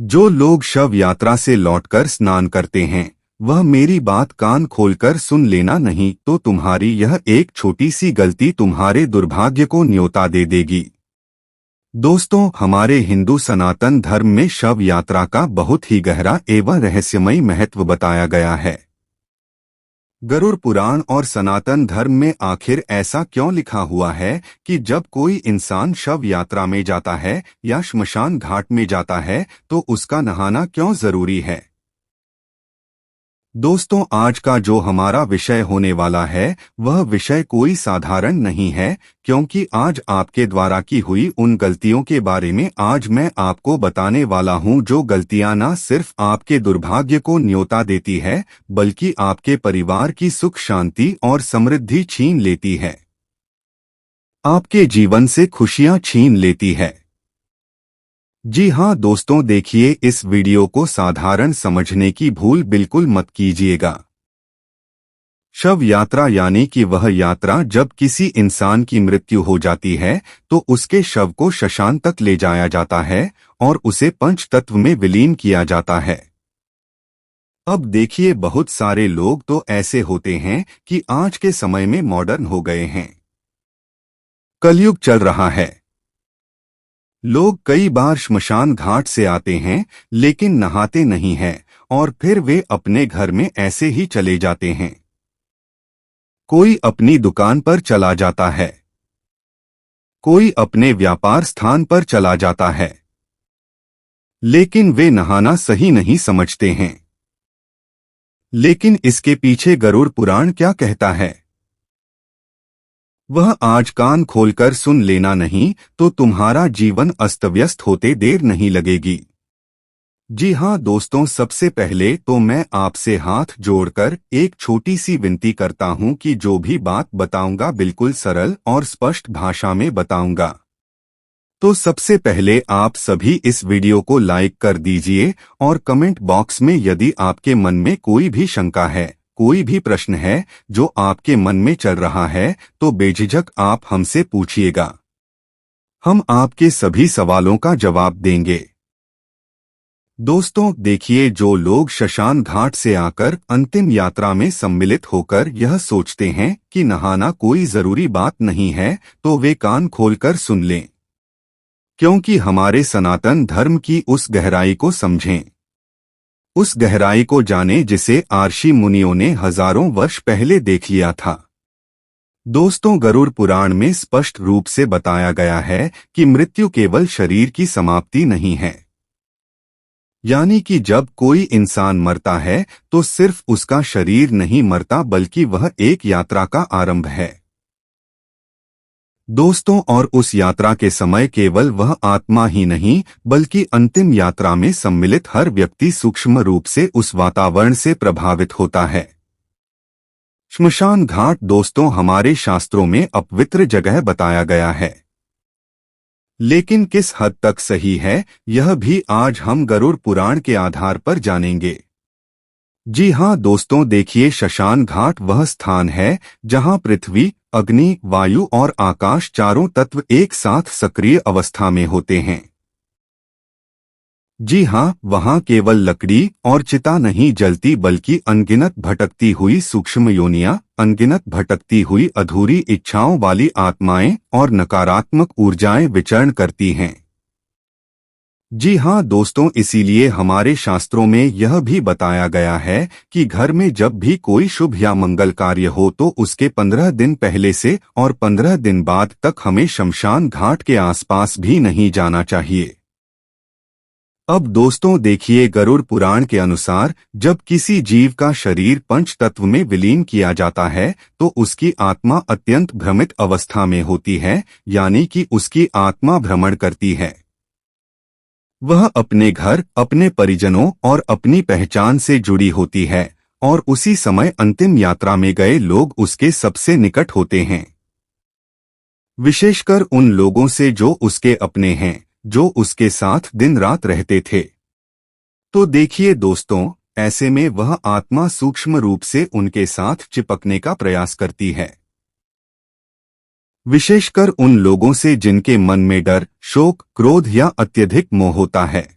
जो लोग शव यात्रा से लौटकर स्नान करते हैं, वह मेरी बात कान खोलकर सुन लेना, नहीं तो तुम्हारी यह एक छोटी सी गलती तुम्हारे दुर्भाग्य को न्योता दे देगी। दोस्तों, हमारे हिंदू सनातन धर्म में शव यात्रा का बहुत ही गहरा एवं रहस्यमयी महत्व बताया गया है। गरुड़ पुराण और सनातन धर्म में आखिर ऐसा क्यों लिखा हुआ है कि जब कोई इंसान शव यात्रा में जाता है या श्मशान घाट में जाता है तो उसका नहाना क्यों जरूरी है? दोस्तों, आज का जो हमारा विषय होने वाला है वह विषय कोई साधारण नहीं है, क्योंकि आज आपके द्वारा की हुई उन गलतियों के बारे में आज मैं आपको बताने वाला हूं, जो गलतियां न सिर्फ आपके दुर्भाग्य को न्योता देती है बल्कि आपके परिवार की सुख शांति और समृद्धि छीन लेती है, आपके जीवन से खुशियां छीन लेती है। जी हाँ दोस्तों, देखिए, इस वीडियो को साधारण समझने की भूल बिल्कुल मत कीजिएगा। शव यात्रा यानी कि वह यात्रा जब किसी इंसान की मृत्यु हो जाती है तो उसके शव को श्मशान तक ले जाया जाता है और उसे पंच तत्व में विलीन किया जाता है। अब देखिए, बहुत सारे लोग तो ऐसे होते हैं कि आज के समय में मॉडर्न हो गए हैं, कलयुग चल रहा है। लोग कई बार श्मशान घाट से आते हैं लेकिन नहाते नहीं हैं और फिर वे अपने घर में ऐसे ही चले जाते हैं। कोई अपनी दुकान पर चला जाता है, कोई अपने व्यापार स्थान पर चला जाता है, लेकिन वे नहाना सही नहीं समझते हैं। लेकिन इसके पीछे गरुड़ पुराण क्या कहता है, वह आज कान खोलकर सुन लेना, नहीं तो तुम्हारा जीवन अस्तव्यस्त होते देर नहीं लगेगी। जी हाँ दोस्तों, सबसे पहले तो मैं आपसे हाथ जोड़कर एक छोटी सी विनती करता हूँ कि जो भी बात बताऊंगा बिल्कुल सरल और स्पष्ट भाषा में बताऊंगा। तो सबसे पहले आप सभी इस वीडियो को लाइक कर दीजिए और कमेंट बॉक्स में यदि आपके मन में कोई भी शंका है, कोई भी प्रश्न है जो आपके मन में चल रहा है, तो बेझिझक आप हमसे पूछिएगा। हम आपके सभी सवालों का जवाब देंगे। दोस्तों देखिए, जो लोग श्मशान घाट से आकर अंतिम यात्रा में सम्मिलित होकर यह सोचते हैं कि नहाना कोई जरूरी बात नहीं है, तो वे कान खोलकर सुन लें, क्योंकि हमारे सनातन धर्म की उस गहराई को समझें, उस गहराई को जाने जिसे आर्षि मुनियों ने हजारों वर्ष पहले देख लिया था। दोस्तों, गरुड़ पुराण में स्पष्ट रूप से बताया गया है कि मृत्यु केवल शरीर की समाप्ति नहीं है, यानी कि जब कोई इंसान मरता है तो सिर्फ उसका शरीर नहीं मरता बल्कि वह एक यात्रा का आरंभ है। दोस्तों, और उस यात्रा के समय केवल वह आत्मा ही नहीं बल्कि अंतिम यात्रा में सम्मिलित हर व्यक्ति सूक्ष्म रूप से उस वातावरण से प्रभावित होता है। श्मशान घाट दोस्तों हमारे शास्त्रों में अपवित्र जगह बताया गया है, लेकिन किस हद तक सही है यह भी आज हम गरुड़ पुराण के आधार पर जानेंगे। जी हाँ दोस्तों, देखिए, श्मशान घाट वह स्थान है जहाँ पृथ्वी, अग्नि, वायु और आकाश चारों तत्व एक साथ सक्रिय अवस्था में होते हैं। जी हाँ, वहाँ केवल लकड़ी और चिता नहीं जलती बल्कि अनगिनत भटकती हुई सूक्ष्म योनियां, अनगिनत भटकती हुई अधूरी इच्छाओं वाली आत्माएं और नकारात्मक ऊर्जाएं विचरण करती हैं। जी हाँ दोस्तों, इसीलिए हमारे शास्त्रों में यह भी बताया गया है कि घर में जब भी कोई शुभ या मंगल कार्य हो तो उसके 15 दिन पहले से और 15 दिन बाद तक हमें शमशान घाट के आसपास भी नहीं जाना चाहिए। अब दोस्तों देखिए, गरुड़ पुराण के अनुसार जब किसी जीव का शरीर पंच तत्व में विलीन किया जाता है तो उसकी आत्मा अत्यंत भ्रमित अवस्था में होती है, यानी कि उसकी आत्मा भ्रमण करती है। वह अपने घर, अपने परिजनों और अपनी पहचान से जुड़ी होती है और उसी समय अंतिम यात्रा में गए लोग उसके सबसे निकट होते हैं, विशेषकर उन लोगों से जो उसके अपने हैं, जो उसके साथ दिन रात रहते थे। तो देखिए दोस्तों, ऐसे में वह आत्मा सूक्ष्म रूप से उनके साथ चिपकने का प्रयास करती है, विशेषकर उन लोगों से जिनके मन में डर, शोक, क्रोध या अत्यधिक मोह होता है।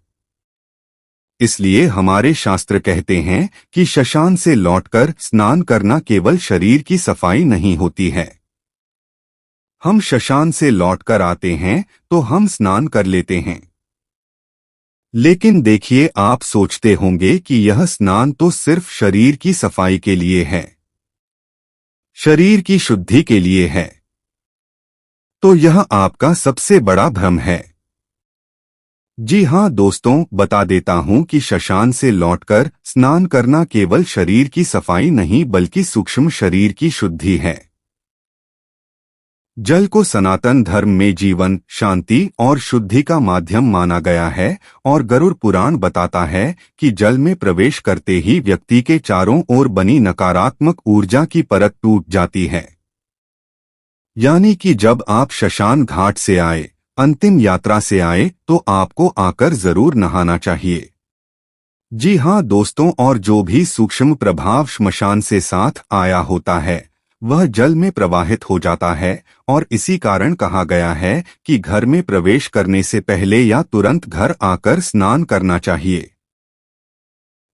इसलिए हमारे शास्त्र कहते हैं कि श्मशान से लौटकर स्नान करना केवल शरीर की सफाई नहीं होती है। हम श्मशान से लौटकर आते हैं तो हम स्नान कर लेते हैं, लेकिन देखिए, आप सोचते होंगे कि यह स्नान तो सिर्फ शरीर की सफाई के लिए है, शरीर की शुद्धि के लिए है। तो यह आपका सबसे बड़ा भ्रम है। जी हाँ दोस्तों, बता देता हूं कि श्मशान से लौटकर स्नान करना केवल शरीर की सफाई नहीं बल्कि सूक्ष्म शरीर की शुद्धि है। जल को सनातन धर्म में जीवन, शांति और शुद्धि का माध्यम माना गया है और गरुड़ पुराण बताता है कि जल में प्रवेश करते ही व्यक्ति के चारों ओर बनी नकारात्मक ऊर्जा की परत टूट जाती है। यानी कि जब आप श्मशान घाट से आए, अंतिम यात्रा से आए, तो आपको आकर जरूर नहाना चाहिए। जी हाँ दोस्तों, और जो भी सूक्ष्म प्रभाव श्मशान से साथ आया होता है वह जल में प्रवाहित हो जाता है और इसी कारण कहा गया है कि घर में प्रवेश करने से पहले या तुरंत घर आकर स्नान करना चाहिए।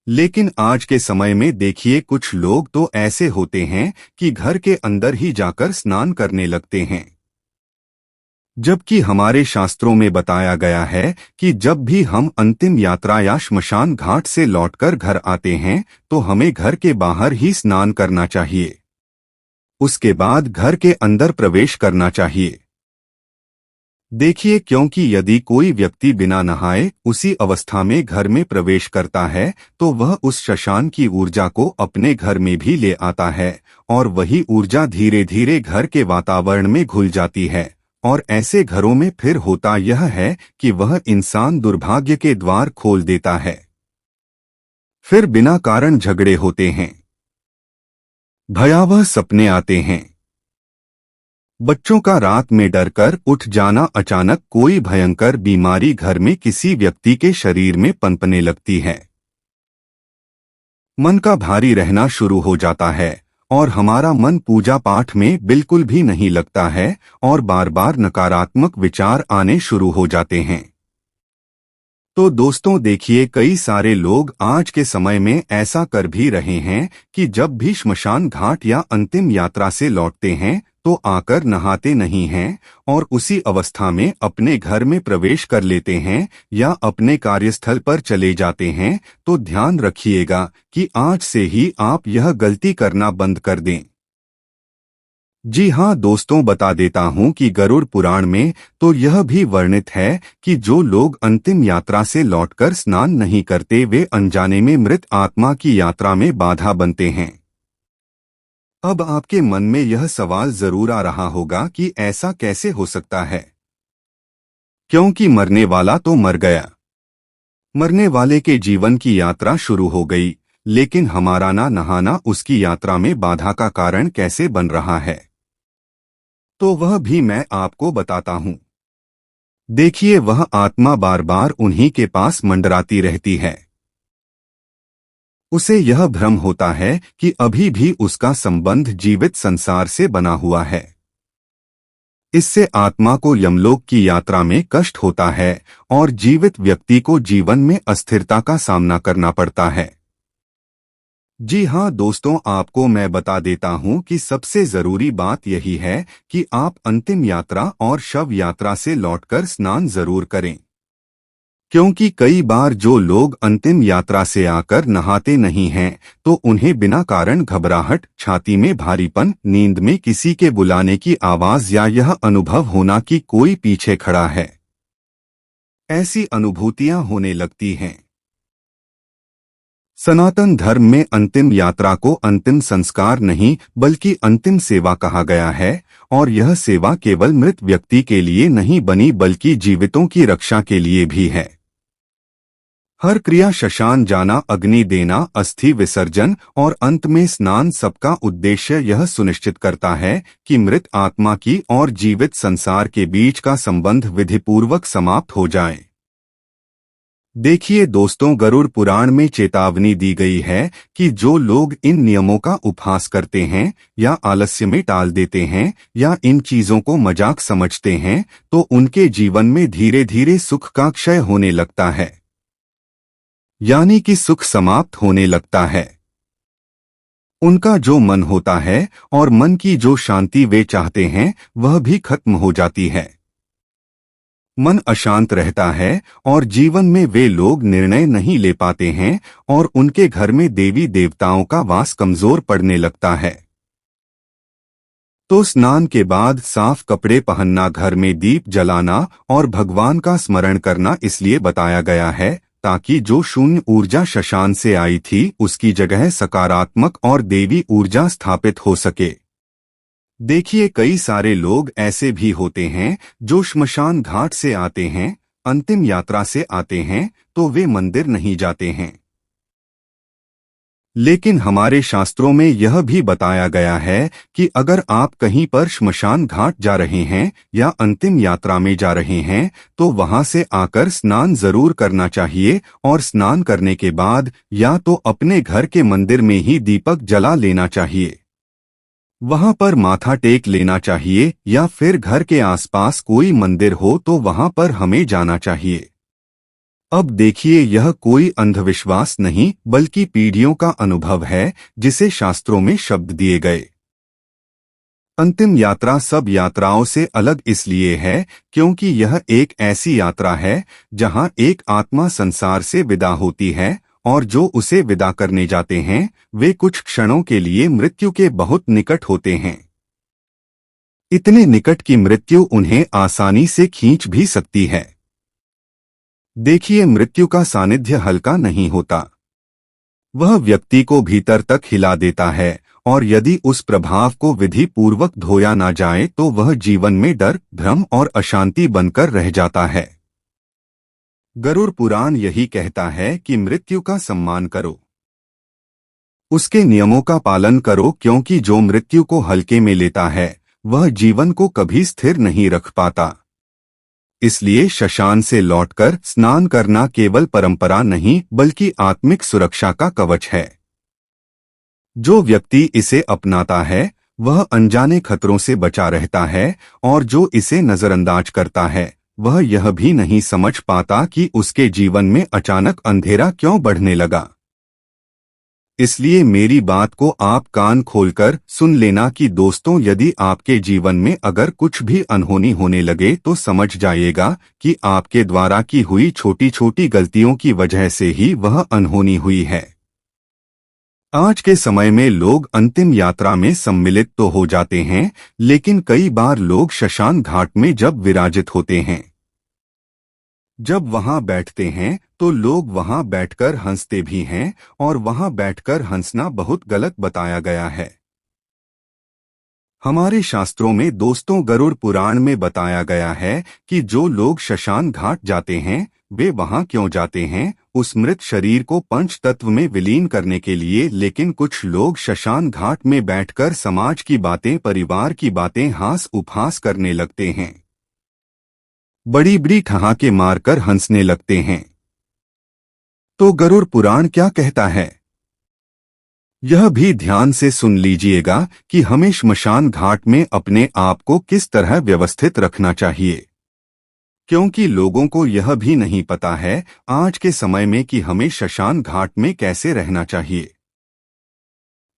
लेकिन आज के समय में देखिए, कुछ लोग तो ऐसे होते हैं कि घर के अंदर ही जाकर स्नान करने लगते हैं, जबकि हमारे शास्त्रों में बताया गया है कि जब भी हम अंतिम यात्रा या श्मशान घाट से लौटकर घर आते हैं तो हमें घर के बाहर ही स्नान करना चाहिए, उसके बाद घर के अंदर प्रवेश करना चाहिए। देखिए, क्योंकि यदि कोई व्यक्ति बिना नहाए उसी अवस्था में घर में प्रवेश करता है तो वह उस श्मशान की ऊर्जा को अपने घर में भी ले आता है और वही ऊर्जा धीरे धीरे घर के वातावरण में घुल जाती है और ऐसे घरों में फिर होता यह है कि वह इंसान दुर्भाग्य के द्वार खोल देता है। फिर बिना कारण झगड़े होते हैं, भयावह सपने आते हैं, बच्चों का रात में डरकर उठ जाना, अचानक कोई भयंकर बीमारी घर में किसी व्यक्ति के शरीर में पनपने लगती है, मन का भारी रहना शुरू हो जाता है और हमारा मन पूजा पाठ में बिल्कुल भी नहीं लगता है और बार बार नकारात्मक विचार आने शुरू हो जाते हैं। तो दोस्तों देखिए, कई सारे लोग आज के समय में ऐसा कर भी रहे हैं कि जब भी श्मशान घाट या अंतिम यात्रा से लौटते हैं तो आकर नहाते नहीं हैं और उसी अवस्था में अपने घर में प्रवेश कर लेते हैं या अपने कार्यस्थल पर चले जाते हैं। तो ध्यान रखिएगा कि आज से ही आप यह गलती करना बंद कर दें। जी हाँ दोस्तों, बता देता हूँ कि गरुड़ पुराण में तो यह भी वर्णित है कि जो लोग अंतिम यात्रा से लौटकर स्नान नहीं करते वे अनजाने में मृत आत्मा की यात्रा में बाधा बनते हैं। अब आपके मन में यह सवाल जरूर आ रहा होगा कि ऐसा कैसे हो सकता है, क्योंकि मरने वाला तो मर गया, मरने वाले के जीवन की यात्रा शुरू हो गई, लेकिन हमारा ना नहाना उसकी यात्रा में बाधा का कारण कैसे बन रहा है, तो वह भी मैं आपको बताता हूं। देखिए, वह आत्मा बार बार उन्हीं के पास मंडराती रहती है। उसे यह भ्रम होता है कि अभी भी उसका संबंध जीवित संसार से बना हुआ है। इससे आत्मा को यमलोक की यात्रा में कष्ट होता है और जीवित व्यक्ति को जीवन में अस्थिरता का सामना करना पड़ता है। जी हाँ दोस्तों, आपको मैं बता देता हूँ कि सबसे जरूरी बात यही है कि आप अंतिम यात्रा और शव यात्रा से लौटकर स्नान जरूर करें, क्योंकि कई बार जो लोग अंतिम यात्रा से आकर नहाते नहीं हैं तो उन्हें बिना कारण घबराहट, छाती में भारीपन, नींद में किसी के बुलाने की आवाज या यह अनुभव होना कि कोई पीछे खड़ा है, ऐसी अनुभूतियां होने लगती हैं। सनातन धर्म में अंतिम यात्रा को अंतिम संस्कार नहीं बल्कि अंतिम सेवा कहा गया है और यह सेवा केवल मृत व्यक्ति के लिए नहीं बनी बल्कि जीवितों की रक्षा के लिए भी है। हर क्रिया, श्मशान जाना, अग्नि देना, अस्थि विसर्जन और अंत में स्नान, सबका उद्देश्य यह सुनिश्चित करता है कि मृत आत्मा की और जीवित संसार के बीच का संबंध विधिपूर्वक समाप्त हो जाए। देखिए दोस्तों, गरुड़ पुराण में चेतावनी दी गई है कि जो लोग इन नियमों का उपहास करते हैं या आलस्य में टाल देते हैं या इन चीजों को मजाक समझते हैं तो उनके जीवन में धीरे धीरे सुख का क्षय होने लगता है। यानी कि सुख समाप्त होने लगता है। उनका जो मन होता है और मन की जो शांति वे चाहते हैं वह भी खत्म हो जाती है। मन अशांत रहता है और जीवन में वे लोग निर्णय नहीं ले पाते हैं और उनके घर में देवी देवताओं का वास कमजोर पड़ने लगता है। तो स्नान के बाद साफ कपड़े पहनना, घर में दीप जलाना और भगवान का स्मरण करना इसलिए बताया गया है ताकि जो शून्य ऊर्जा शशान से आई थी उसकी जगह सकारात्मक और देवी ऊर्जा स्थापित हो सके। देखिए, कई सारे लोग ऐसे भी होते हैं जो श्मशान घाट से आते हैं, अंतिम यात्रा से आते हैं, तो वे मंदिर नहीं जाते हैं। लेकिन हमारे शास्त्रों में यह भी बताया गया है कि अगर आप कहीं पर श्मशान घाट जा रहे हैं या अंतिम यात्रा में जा रहे हैं तो वहां से आकर स्नान जरूर करना चाहिए और स्नान करने के बाद या तो अपने घर के मंदिर में ही दीपक जला लेना चाहिए, वहां पर माथा टेक लेना चाहिए, या फिर घर के आसपास कोई मंदिर हो तो वहां पर हमें जाना चाहिए। अब देखिए, यह कोई अंधविश्वास नहीं बल्कि पीढ़ियों का अनुभव है जिसे शास्त्रों में शब्द दिए गए। अंतिम यात्रा सब यात्राओं से अलग इसलिए है क्योंकि यह एक ऐसी यात्रा है जहां एक आत्मा संसार से विदा होती है और जो उसे विदा करने जाते हैं वे कुछ क्षणों के लिए मृत्यु के बहुत निकट होते हैं। इतने निकट की मृत्यु उन्हें आसानी से खींच भी सकती है। देखिए, मृत्यु का सानिध्य हल्का नहीं होता। वह व्यक्ति को भीतर तक हिला देता है और यदि उस प्रभाव को विधि पूर्वक धोया ना जाए तो वह जीवन में डर, भ्रम और अशांति बनकर रह जाता है। गरुड़ पुराण यही कहता है कि मृत्यु का सम्मान करो, उसके नियमों का पालन करो, क्योंकि जो मृत्यु को हल्के में लेता है वह जीवन को कभी स्थिर नहीं रख पाता। इसलिए शशान से लौटकर स्नान करना केवल परंपरा नहीं बल्कि आत्मिक सुरक्षा का कवच है। जो व्यक्ति इसे अपनाता है वह अनजाने खतरों से बचा रहता है और जो इसे नजरअंदाज करता है वह यह भी नहीं समझ पाता कि उसके जीवन में अचानक अंधेरा क्यों बढ़ने लगा। इसलिए मेरी बात को आप कान खोलकर सुन लेना कि दोस्तों, यदि आपके जीवन में अगर कुछ भी अनहोनी होने लगे तो समझ जाइएगा कि आपके द्वारा की हुई छोटी छोटी गलतियों की वजह से ही वह अनहोनी हुई है। आज के समय में लोग अंतिम यात्रा में सम्मिलित तो हो जाते हैं, लेकिन कई बार लोग शशान घाट में जब विराजित होते हैं, जब वहां बैठते हैं तो लोग वहां बैठकर हंसते भी हैं और वहां बैठकर हंसना बहुत गलत बताया गया है। हमारे शास्त्रों में दोस्तों गरुड़ पुराण में बताया गया है कि जो लोग शशान घाट जाते हैं वे वहां क्यों जाते हैं, उस मृत शरीर को पंच तत्व में विलीन करने के लिए। लेकिन कुछ लोग शशान घाट में बैठकर समाज की बातें, परिवार की बातें हास उपहास करने लगते हैं, बड़ी बड़ी ठहाके मारकर हंसने लगते हैं। तो गरुड़ पुराण क्या कहता है, यह भी ध्यान से सुन लीजिएगा कि हमें श्मशान घाट में अपने आप को किस तरह व्यवस्थित रखना चाहिए, क्योंकि लोगों को यह भी नहीं पता है आज के समय में कि हमें शशान घाट में कैसे रहना चाहिए।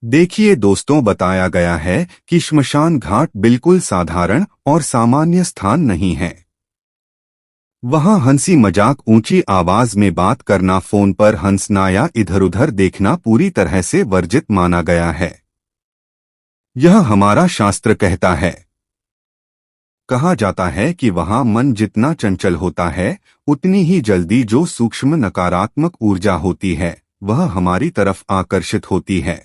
देखिए दोस्तों, बताया गया है कि श्मशान घाट बिल्कुल साधारण और सामान्य स्थान नहीं है। वहां हंसी मजाक, ऊंची आवाज में बात करना, फोन पर हंसना या इधर उधर देखना पूरी तरह से वर्जित माना गया है। यह हमारा शास्त्र कहता है। कहा जाता है कि वहां मन जितना चंचल होता है उतनी ही जल्दी जो सूक्ष्म नकारात्मक ऊर्जा होती है वह हमारी तरफ आकर्षित होती है।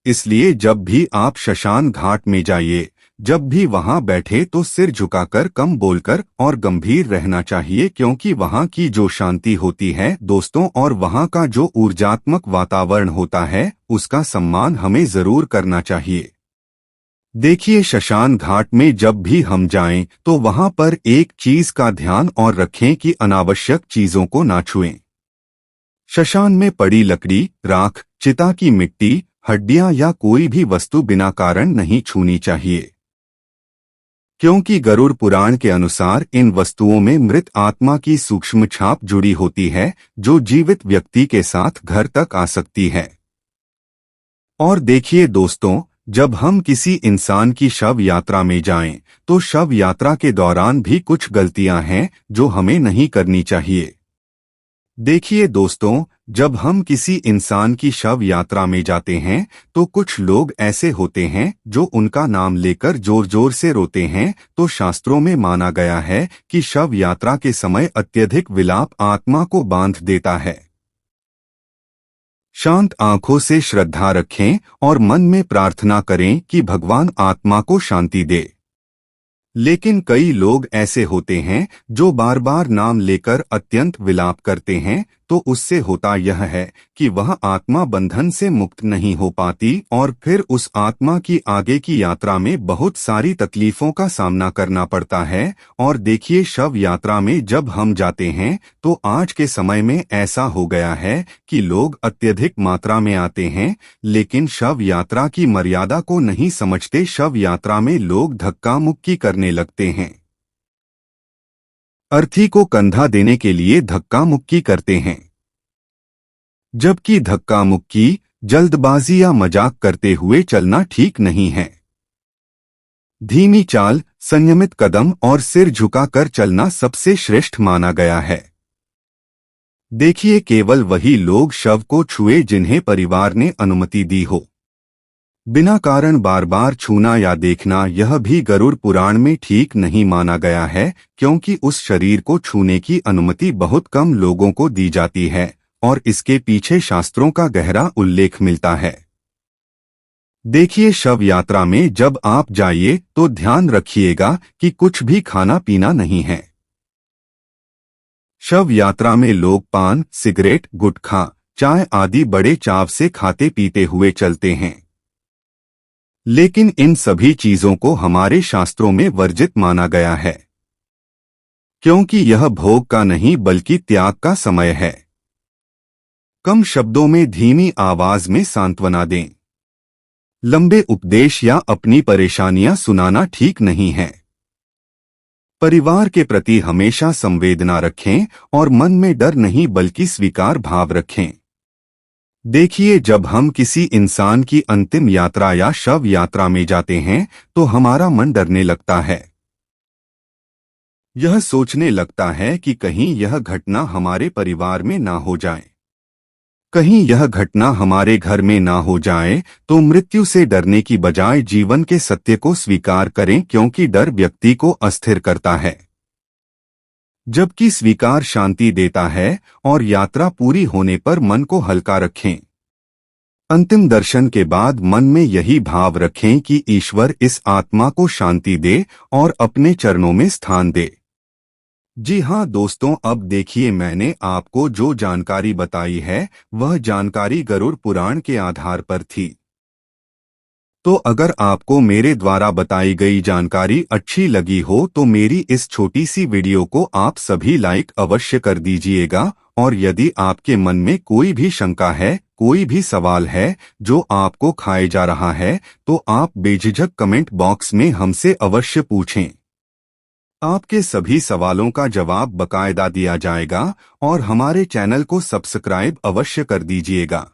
इसलिए जब भी आप शशान घाट में जाइए, जब भी वहां बैठे तो सिर झुकाकर, कम बोलकर और गंभीर रहना चाहिए, क्योंकि वहां की जो शांति होती है दोस्तों और वहां का जो ऊर्जात्मक वातावरण होता है उसका सम्मान हमें जरूर करना चाहिए। देखिए, शशान घाट में जब भी हम जाएं तो वहां पर एक चीज का ध्यान और रखें कि अनावश्यक चीजों को ना छुएं। शशान में पड़ी लकड़ी, राख, चिता की मिट्टी, हड्डियां या कोई भी वस्तु बिना कारण नहीं छूनी चाहिए। क्योंकि गरुड़ पुराण के अनुसार इन वस्तुओं में मृत आत्मा की सूक्ष्म छाप जुड़ी होती है, जो जीवित व्यक्ति के साथ घर तक आ सकती है। और देखिए दोस्तों, जब हम किसी इंसान की शव यात्रा में जाएं, तो शव यात्रा के दौरान भी कुछ गलतियां हैं जो हमें नहीं करनी चाहिए। देखिए दोस्तों, जब हम किसी इंसान की शव यात्रा में जाते हैं तो कुछ लोग ऐसे होते हैं जो उनका नाम लेकर जोर जोर से रोते हैं। तो शास्त्रों में माना गया है कि शव यात्रा के समय अत्यधिक विलाप आत्मा को बांध देता है। शांत आंखों से श्रद्धा रखें और मन में प्रार्थना करें कि भगवान आत्मा को शांति दे। लेकिन कई लोग ऐसे होते हैं जो बार बार नाम लेकर अत्यंत विलाप करते हैं, तो उससे होता यह है कि वह आत्मा बंधन से मुक्त नहीं हो पाती और फिर उस आत्मा की आगे की यात्रा में बहुत सारी तकलीफों का सामना करना पड़ता है। और देखिए, शव यात्रा में जब हम जाते हैं तो आज के समय में ऐसा हो गया है कि लोग अत्यधिक मात्रा में आते हैं, लेकिन शव यात्रा की मर्यादा को नहीं समझते। शव यात्रा में लोग धक्का मुक्की करने लगते हैं, अर्थी को कंधा देने के लिए धक्का मुक्की करते हैं, जबकि धक्का मुक्की, जल्दबाजी या मजाक करते हुए चलना ठीक नहीं है। धीमी चाल, संयमित कदम और सिर झुकाकर चलना सबसे श्रेष्ठ माना गया है। देखिए, केवल वही लोग शव को छुए जिन्हें परिवार ने अनुमति दी हो। बिना कारण बार बार छूना या देखना, यह भी गरुड़ पुराण में ठीक नहीं माना गया है, क्योंकि उस शरीर को छूने की अनुमति बहुत कम लोगों को दी जाती है और इसके पीछे शास्त्रों का गहरा उल्लेख मिलता है। देखिए, शव यात्रा में जब आप जाइए तो ध्यान रखिएगा कि कुछ भी खाना पीना नहीं है। शव यात्रा में लोग पान, सिगरेट, गुटखा, चाय आदि बड़े चाव से खाते पीते हुए चलते हैं, लेकिन इन सभी चीजों को हमारे शास्त्रों में वर्जित माना गया है, क्योंकि यह भोग का नहीं बल्कि त्याग का समय है। कम शब्दों में धीमी आवाज में सांत्वना दें। लंबे उपदेश या अपनी परेशानियां सुनाना ठीक नहीं है। परिवार के प्रति हमेशा संवेदना रखें और मन में डर नहीं बल्कि स्वीकार भाव रखें। देखिए, जब हम किसी इंसान की अंतिम यात्रा या शव यात्रा में जाते हैं तो हमारा मन डरने लगता है। यह सोचने लगता है कि कहीं यह घटना हमारे परिवार में ना हो जाए, कहीं यह घटना हमारे घर में ना हो जाए। तो मृत्यु से डरने की बजाय जीवन के सत्य को स्वीकार करें, क्योंकि डर व्यक्ति को अस्थिर करता है, जबकि स्वीकार शांति देता है। और यात्रा पूरी होने पर मन को हल्का रखें। अंतिम दर्शन के बाद मन में यही भाव रखें कि ईश्वर इस आत्मा को शांति दे और अपने चरणों में स्थान दे। जी हाँ दोस्तों, अब देखिए, मैंने आपको जो जानकारी बताई है वह जानकारी गरुड़ पुराण के आधार पर थी। तो अगर आपको मेरे द्वारा बताई गई जानकारी अच्छी लगी हो तो मेरी इस छोटी सी वीडियो को आप सभी लाइक अवश्य कर दीजिएगा। और यदि आपके मन में कोई भी शंका है, कोई भी सवाल है जो आपको खाए जा रहा है, तो आप बेझिझक कमेंट बॉक्स में हमसे अवश्य पूछें। आपके सभी सवालों का जवाब बकायदा दिया जाएगा और हमारे चैनल को सब्सक्राइब अवश्य कर दीजिएगा।